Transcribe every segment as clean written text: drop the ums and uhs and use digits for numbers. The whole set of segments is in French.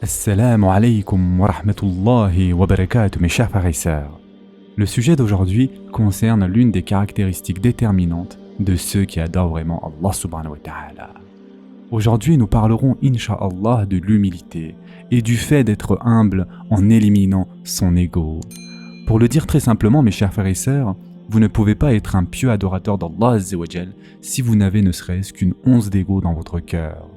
Assalamu alaikum wa rahmatullahi wa barakatuh, mes chers frères et sœurs. Le sujet d'aujourd'hui concerne l'une des caractéristiques déterminantes de ceux qui adorent vraiment Allah subhanahu wa ta'ala. Aujourd'hui, nous parlerons, incha'Allah, de l'humilité et du fait d'être humble en éliminant son ego. Pour le dire très simplement, mes chers frères et sœurs, vous ne pouvez pas être un pieux adorateur d'Allah Azza wa Jal si vous n'avez ne serait-ce qu'une once d'ego dans votre cœur.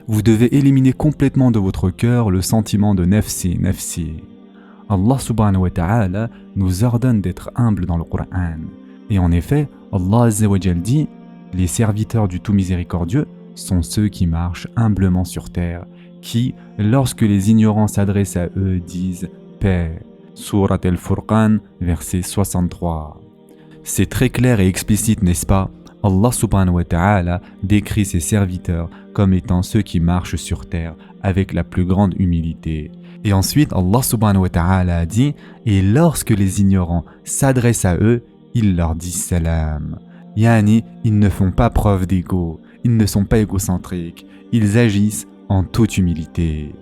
Vous devez éliminer complètement de votre cœur le sentiment de nafsi, nafsi. Allah subhanahu wa ta'ala nous ordonne d'être humbles dans le Coran. Et en effet, Allah Azza wa Jal dit « Les serviteurs du tout miséricordieux sont ceux qui marchent humblement sur terre, qui, lorsque les ignorants s'adressent à eux, disent « Paix ». Surat al-Furqan, verset 63. C'est très clair et explicite, n'est-ce pas? Allah subhanahu wa ta'ala décrit ses serviteurs comme étant ceux qui marchent sur terre avec la plus grande humilité. Et ensuite, Allah subhanahu wa ta'ala a dit « Et lorsque les ignorants s'adressent à eux, ils leur disent salam ». Yani, ils ne font pas preuve d'ego, ils ne sont pas égocentriques, ils agissent en toute humilité.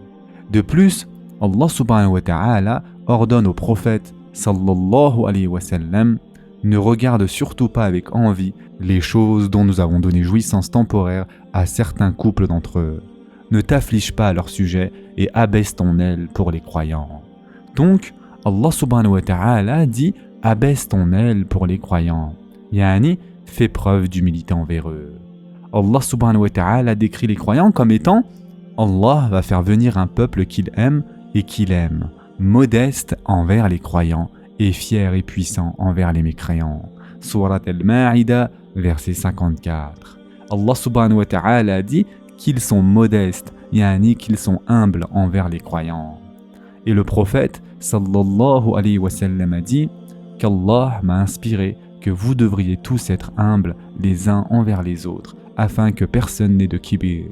De plus, Allah subhanahu wa ta'ala ordonne au prophète sallallahu alayhi wa sallam ne regarde surtout pas avec envie les choses dont nous avons donné jouissance temporaire à certains couples d'entre eux. Ne t'afflige pas à leur sujet et abaisse ton aile pour les croyants. Donc, Allah subhanahu wa ta'ala dit « abaisse ton aile pour les croyants ». Yani, fais preuve d'humilité envers eux. Allah subhanahu wa ta'ala décrit les croyants comme étant « Allah va faire venir un peuple qu'il aime et qu'il aime, modeste envers les croyants et fier et puissant envers les mécréants. » Surat al-Ma'ida, verset 54. Allah subhanahu wa ta'ala dit qu'ils sont modestes, yani qu'ils sont humbles envers les croyants. Et le prophète sallallahu alayhi wa sallam a dit qu'Allah m'a inspiré que vous devriez tous être humbles les uns envers les autres, afin que personne n'ait de kibir.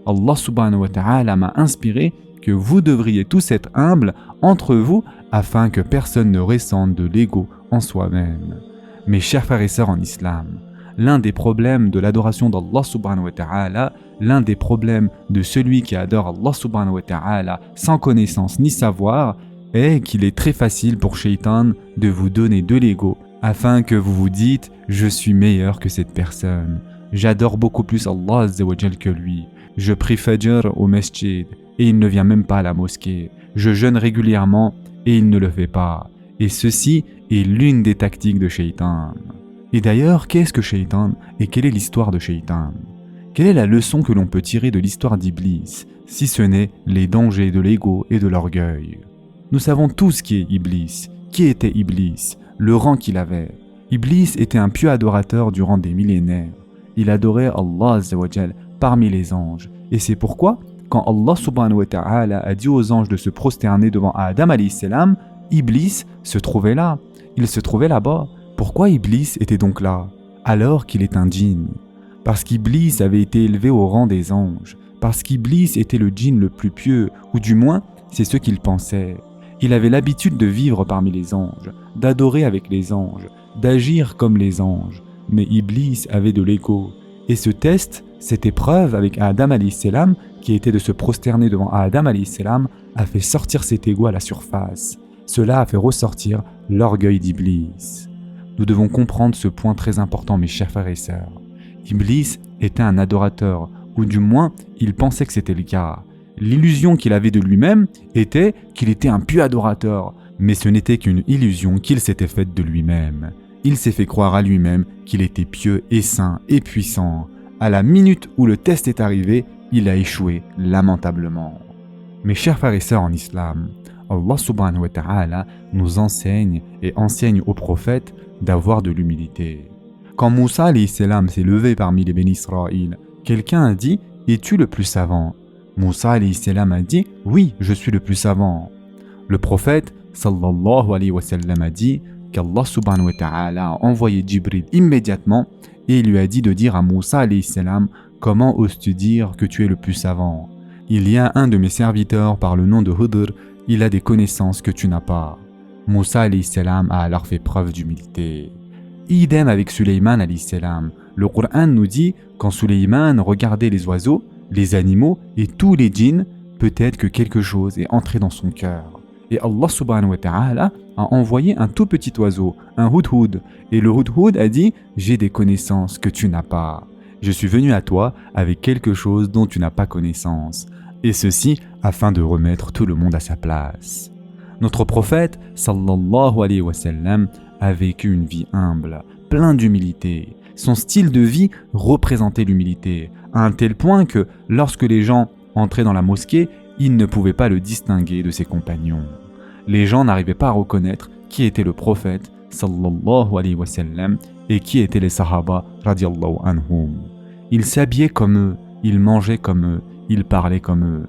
Allah subhanahu wa ta'ala m'a inspiré que vous devriez tous être humbles entre vous, afin que personne ne ressente de l'ego en soi-même. Mes chers frères et sœurs en islam, l'un des problèmes de l'adoration d'Allah subhanahu wa ta'ala, l'un des problèmes de celui qui adore Allah subhanahu wa ta'ala sans connaissance ni savoir, est qu'il est très facile pour Shaitan de vous donner de l'ego afin que vous vous dites « je suis meilleur que cette personne, j'adore beaucoup plus Allah Azza wa Jal que lui, je prie Fajr au masjid et il ne vient même pas à la mosquée, je jeûne régulièrement et il ne le fait pas. » Et ceci est l'une des tactiques de Shaitan. Et d'ailleurs, qu'est-ce que Shaitan et quelle est l'histoire de Shaitan? Quelle est la leçon que l'on peut tirer de l'histoire d'Iblis, si ce n'est les dangers de l'ego et de l'orgueil? Nous savons tous qui est Iblis. Qui était Iblis? Le rang qu'il avait. Iblis était un pieux adorateur durant des millénaires. Il adorait Allah Azza wa Jal parmi les anges. Et c'est pourquoi, quand Allah subhanahu wa ta'ala a dit aux anges de se prosterner devant Adam alayhi salam, Iblis se trouvait là, il se trouvait là-bas. Pourquoi Iblis était donc là, alors qu'il est un djinn? Parce qu'Iblis avait été élevé au rang des anges, parce qu'Iblis était le djinn le plus pieux, ou du moins, c'est ce qu'il pensait. Il avait l'habitude de vivre parmi les anges, d'adorer avec les anges, d'agir comme les anges. Mais Iblis avait de l'ego. Et ce test, cette épreuve avec Adam alayhi salam, qui était de se prosterner devant Adam alayhi salam, a fait sortir cet ego à la surface. Cela a fait ressortir l'orgueil d'Iblis. Nous devons comprendre ce point très important, mes chers frères et sœurs. Iblis était un adorateur, ou du moins, il pensait que c'était le cas. L'illusion qu'il avait de lui-même était qu'il était un pieux adorateur, mais ce n'était qu'une illusion qu'il s'était faite de lui-même. Il s'est fait croire à lui-même qu'il était pieux et saint et puissant. À la minute où le test est arrivé, il a échoué lamentablement. Mes chers frères et sœurs en islam, Allah subhanahu wa ta'ala nous enseigne et enseigne aux prophètes d'avoir de l'humilité. Quand Moussa alayhi salam s'est levé parmi les bénis Israël, quelqu'un a dit « Es-tu le plus savant ?» Moussa alayhi salam a dit « Oui, je suis le plus savant. » Le prophète sallallahu alayhi wa sallam a dit qu'Allah subhanahu wa ta'ala a envoyé Jibril immédiatement et il lui a dit de dire à Moussa alayhi salam « Comment oses-tu dire que tu es le plus savant? Il y a un de mes serviteurs par le nom de Hudr, il a des connaissances que tu n'as pas. » Moussa alayhi salam a alors fait preuve d'humilité. Idem avec Sulayman alayhi salam. Le Coran nous dit quand Sulayman regardait les oiseaux, les animaux et tous les djinns, Peut-être que quelque chose est entré dans son cœur. Et Allah subhanahu wa ta'ala a envoyé un tout petit oiseau, un hudhud. Et le hudhud a dit « J'ai des connaissances que tu n'as pas. Je suis venu à toi avec quelque chose dont tu n'as pas connaissance. » Et ceci afin de remettre tout le monde à sa place. Notre prophète, sallallahu alayhi wa sallam, a vécu une vie humble, plein d'humilité. Son style de vie représentait l'humilité, à un tel point que lorsque les gens entraient dans la mosquée, ils ne pouvaient pas le distinguer de ses compagnons. Les gens n'arrivaient pas à reconnaître qui était le prophète, sallallahu alayhi wa sallam, et qui étaient les sahaba, radiallahu anhum. Il s'habillait comme eux, il mangeait comme eux, il parlait comme eux.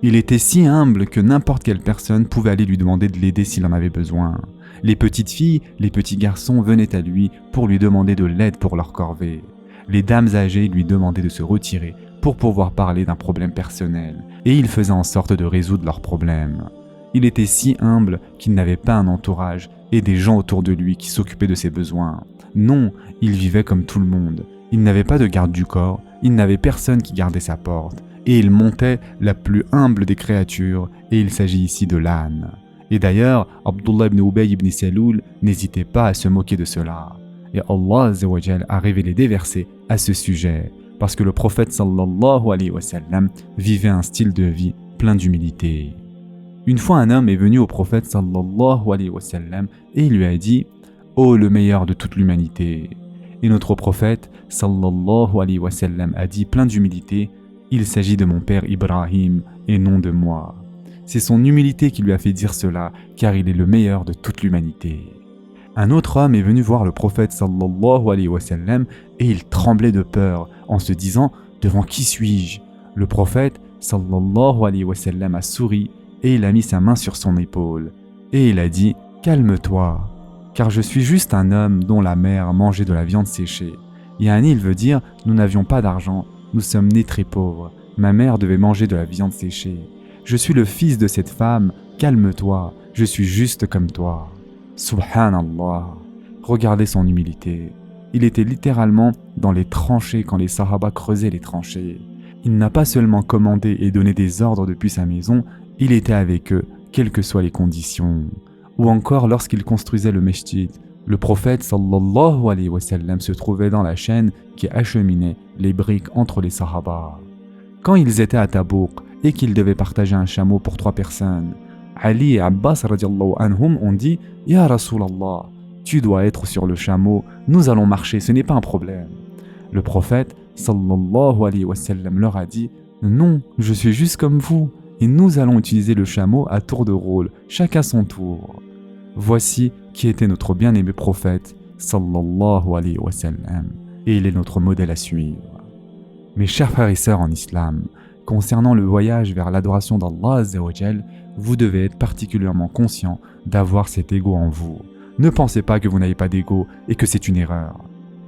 Il était si humble que n'importe quelle personne pouvait aller lui demander de l'aider s'il en avait besoin. Les petites filles, les petits garçons venaient à lui pour lui demander de l'aide pour leur corvée. Les dames âgées lui demandaient de se retirer pour pouvoir parler d'un problème personnel, et il faisait en sorte de résoudre leurs problèmes. Il était si humble qu'il n'avait pas un entourage et des gens autour de lui qui s'occupaient de ses besoins. Non, il vivait comme tout le monde. Il n'avait pas de garde du corps, il n'avait personne qui gardait sa porte, et il montait la plus humble des créatures, et il s'agit ici de l'âne. Et d'ailleurs, Abdullah ibn Ubay ibn Saloul n'hésitait pas à se moquer de cela. Et Allah Azza wa Jal a révélé des versets à ce sujet, parce que le prophète sallallahu alayhi wa sallam vivait un style de vie plein d'humilité. Une fois un homme est venu au prophète sallallahu alayhi wa sallam et il lui a dit « Ô le meilleur de toute l'humanité !» Et notre prophète sallallahu alayhi wa sallam a dit plein d'humilité « Il s'agit de mon père Ibrahim et non de moi. » C'est son humilité qui lui a fait dire cela, car il est le meilleur de toute l'humanité. Un autre homme est venu voir le prophète sallallahu alayhi wa sallam et il tremblait de peur en se disant « Devant qui suis-je » Le prophète sallallahu alayhi wa sallam a souri et il a mis sa main sur son épaule. Et il a dit « Calme-toi, car je suis juste un homme dont la mère mangeait de la viande séchée. » Yani, il veut dire « Nous n'avions pas d'argent, nous sommes nés très pauvres. Ma mère devait manger de la viande séchée. Je suis le fils de cette femme, calme-toi, je suis juste comme toi. » Subhanallah. Regardez son humilité. Il était littéralement dans les tranchées quand les sahaba creusaient les tranchées. Il n'a pas seulement commandé et donné des ordres depuis sa maison, il était avec eux, quelles que soient les conditions. Ou encore lorsqu'il construisait le mesjid, le prophète sallallahu alayhi wa sallam se trouvait dans la chaîne qui acheminait les briques entre les sahaba. Quand ils étaient à Tabouk et qu'ils devaient partager un chameau pour 3 personnes, Ali et Abbas radiallahu anhum ont dit « Ya Rasulallah, tu dois être sur le chameau, nous allons marcher, ce n'est pas un problème. » Le prophète sallallahu alayhi wa sallam leur a dit « Non, je suis juste comme vous, et nous allons utiliser le chameau à tour de rôle, chacun son tour. » Voici qui était notre bien-aimé prophète sallallahu alayhi wa sallam, et il est notre modèle à suivre. Mes chers frères et sœurs en islam, concernant le voyage vers l'adoration d'Allah Azza wa Jal, vous devez être particulièrement conscient d'avoir cet ego en vous. Ne pensez pas que vous n'avez pas d'ego et que c'est une erreur.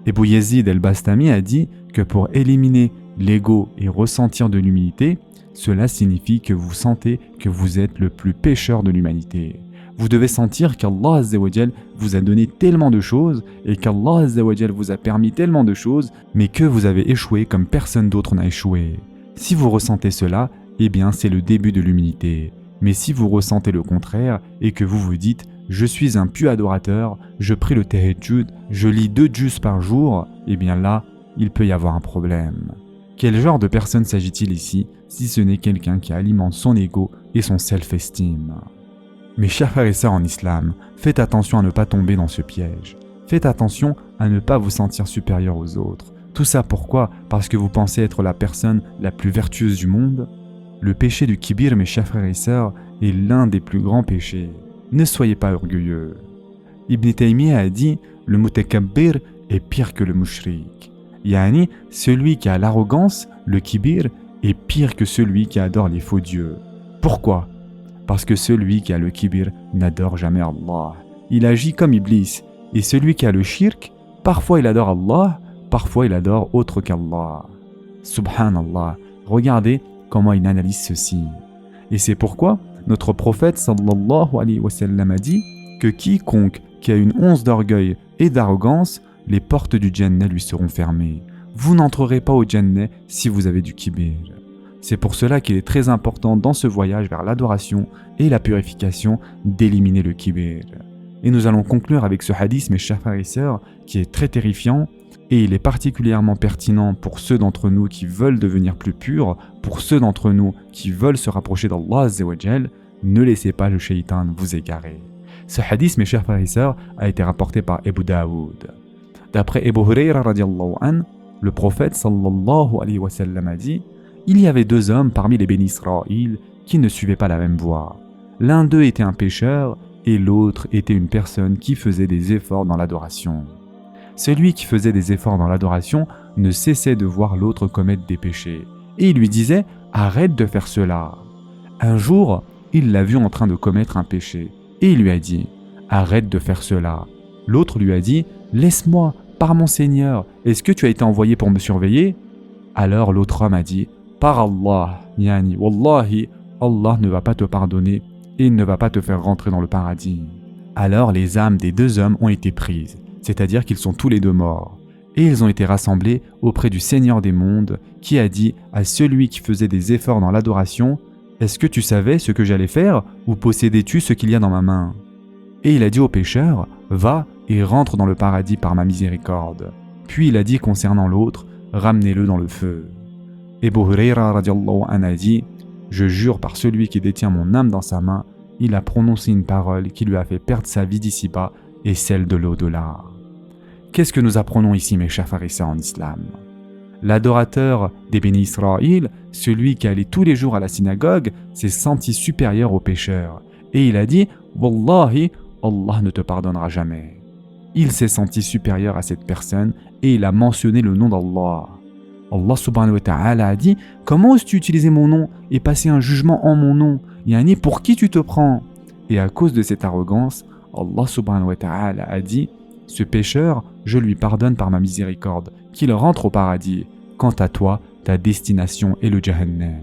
Ebu Yazid el-Bastami a dit que pour éliminer l'ego et ressentir de l'humilité, cela signifie que vous sentez que vous êtes le plus pécheur de l'humanité. Vous devez sentir qu'Allah Azza wa Jal vous a donné tellement de choses et qu'Allah Azza wa Jal vous a permis tellement de choses, mais que vous avez échoué comme personne d'autre n'a échoué. Si vous ressentez cela, eh bien c'est le début de l'humilité. Mais si vous ressentez le contraire et que vous vous dites « Je suis un pieux adorateur, je prie le tahajjud, je lis 2 juz par jour », eh bien là, il peut y avoir un problème. Quel genre de personne s'agit-il ici si ce n'est quelqu'un qui alimente son ego et son self-esteem? Mes chers frères et sœurs en islam, faites attention à ne pas tomber dans ce piège. Faites attention à ne pas vous sentir supérieur aux autres. Tout ça pourquoi? Parce que vous pensez être la personne la plus vertueuse du monde? Le péché du kibir, mes chers frères et sœurs, est l'un des plus grands péchés. Ne soyez pas orgueilleux. Ibn Taymiyyah a dit « Le mutakabbir est pire que le mushrik ». Yani, celui qui a l'arrogance, le kibir, est pire que celui qui adore les faux dieux. Pourquoi? Parce que celui qui a le kibir n'adore jamais Allah. Il agit comme Iblis. Et celui qui a le shirk, parfois il adore Allah, parfois il adore autre qu'Allah. Subhanallah. Regardez comment il analyse ceci. Et c'est pourquoi notre prophète sallallahu alayhi wa sallam a dit que quiconque qui a une once d'orgueil et d'arrogance, les portes du Jannah lui seront fermées. Vous n'entrerez pas au Jannah si vous avez du kibir. C'est pour cela qu'il est très important dans ce voyage vers l'adoration et la purification d'éliminer le kibir. Et nous allons conclure avec ce hadith, mes chers frères et sœurs, qui est très terrifiant et il est particulièrement pertinent pour ceux d'entre nous qui veulent devenir plus purs, pour ceux d'entre nous qui veulent se rapprocher d'Allah Azza wa Jal. Ne laissez pas le shaitan vous égarer. Ce hadith, mes chers frères et sœurs, a été rapporté par Abu Daoud. D'après Abu Hurayra radiallahu an, le prophète sallallahu alayhi wa sallam a dit: il y avait 2 hommes parmi les bénis Israël qui ne suivaient pas la même voie. L'un d'eux était un pécheur et l'autre était une personne qui faisait des efforts dans l'adoration. Celui qui faisait des efforts dans l'adoration ne cessait de voir l'autre commettre des péchés et il lui disait: arrête de faire cela. Un jour, il l'a vu en train de commettre un péché et il lui a dit: arrête de faire cela. L'autre lui a dit: laisse-moi, par mon Seigneur, est-ce que tu as été envoyé pour me surveiller? Alors l'autre homme a dit: par Allah, yani, wallahi, Allah ne va pas te pardonner et il ne va pas te faire rentrer dans le paradis. Alors les âmes des 2 hommes ont été prises, c'est-à-dire qu'ils sont tous les 2 morts. Et ils ont été rassemblés auprès du Seigneur des mondes qui a dit à celui qui faisait des efforts dans l'adoration: est-ce que tu savais ce que j'allais faire ou possédais-tu ce qu'il y a dans ma main? Et il a dit au pécheur: va et rentre dans le paradis par ma miséricorde. Puis il a dit concernant l'autre: ramenez-le dans le feu. Abu Hurayra radiallahu anhu a dit: je jure par celui qui détient mon âme dans sa main, il a prononcé une parole qui lui a fait perdre sa vie d'ici-bas et celle de l'au-delà. Qu'est-ce que nous apprenons ici, mes chers frères et sœurs en islam? L'adorateur des bénis Israël, celui qui allait tous les jours à la synagogue, s'est senti supérieur au pécheur. Et il a dit: wallahi, Allah ne te pardonnera jamais. Il s'est senti supérieur à cette personne et il a mentionné le nom d'Allah. Allah subhanahu wa ta'ala a dit: comment oses-tu utiliser mon nom et passer un jugement en mon nom? Yani, pour qui tu te prends? Et à cause de cette arrogance, Allah subhanahu wa ta'ala a dit: ce pécheur, je lui pardonne par ma miséricorde, qu'il rentre au paradis. Quant à toi, ta destination est le Jahannam.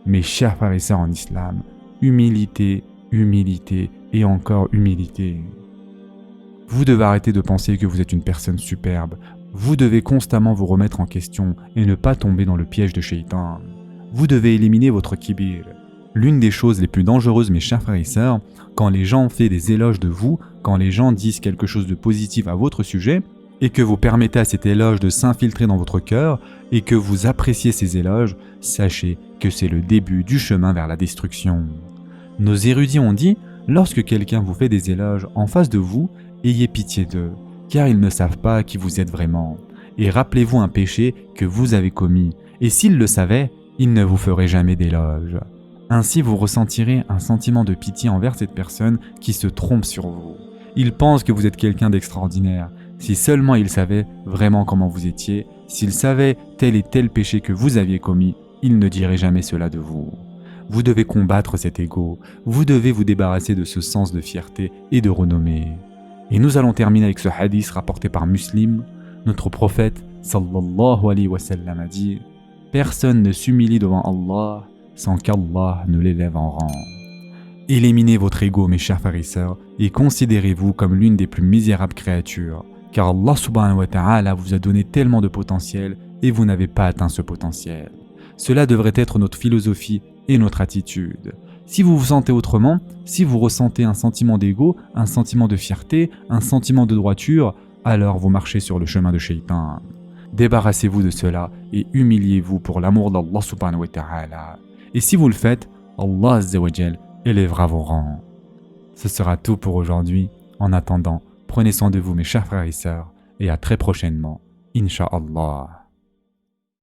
Mes chers frères et sœurs en islam, humilité, humilité et encore humilité. Vous devez arrêter de penser que vous êtes une personne superbe. Vous devez constamment vous remettre en question et ne pas tomber dans le piège de Shaitan. Vous devez éliminer votre kibir. L'une des choses les plus dangereuses, mes chers frères et sœurs, quand les gens font des éloges de vous, quand les gens disent quelque chose de positif à votre sujet, et que vous permettez à cet éloge de s'infiltrer dans votre cœur, et que vous appréciez ces éloges, sachez que c'est le début du chemin vers la destruction. Nos érudits ont dit: lorsque quelqu'un vous fait des éloges en face de vous, ayez pitié d'eux, car ils ne savent pas qui vous êtes vraiment. Et rappelez-vous un péché que vous avez commis, et s'ils le savaient, ils ne vous feraient jamais d'éloge. Ainsi vous ressentirez un sentiment de pitié envers cette personne qui se trompe sur vous. Il pense que vous êtes quelqu'un d'extraordinaire. Si seulement il savait vraiment comment vous étiez, s'il savait tel et tel péché que vous aviez commis, il ne dirait jamais cela de vous. Vous devez combattre cet ego, vous devez vous débarrasser de ce sens de fierté et de renommée. Et nous allons terminer avec ce hadith rapporté par Muslim. Notre prophète sallallahu alayhi wa sallam a dit: personne ne s'humilie devant Allah sans qu'Allah ne l'élève en rang. Éliminez votre ego, mes chers frères et sœurs, et considérez-vous comme l'une des plus misérables créatures, car Allah subhanahu wa ta'ala vous a donné tellement de potentiel et vous n'avez pas atteint ce potentiel. Cela devrait être notre philosophie et notre attitude. Si vous vous sentez autrement, si vous ressentez un sentiment d'ego, un sentiment de fierté, un sentiment de droiture, alors vous marchez sur le chemin de Shaitan. Débarrassez-vous de cela et humiliez-vous pour l'amour d'Allah subhanahu wa ta'ala. Et si vous le faites, Allah Azza wa Jal élèvera vos rangs. Ce sera tout pour aujourd'hui. En attendant, prenez soin de vous mes chers frères et sœurs et à très prochainement, Inch'Allah.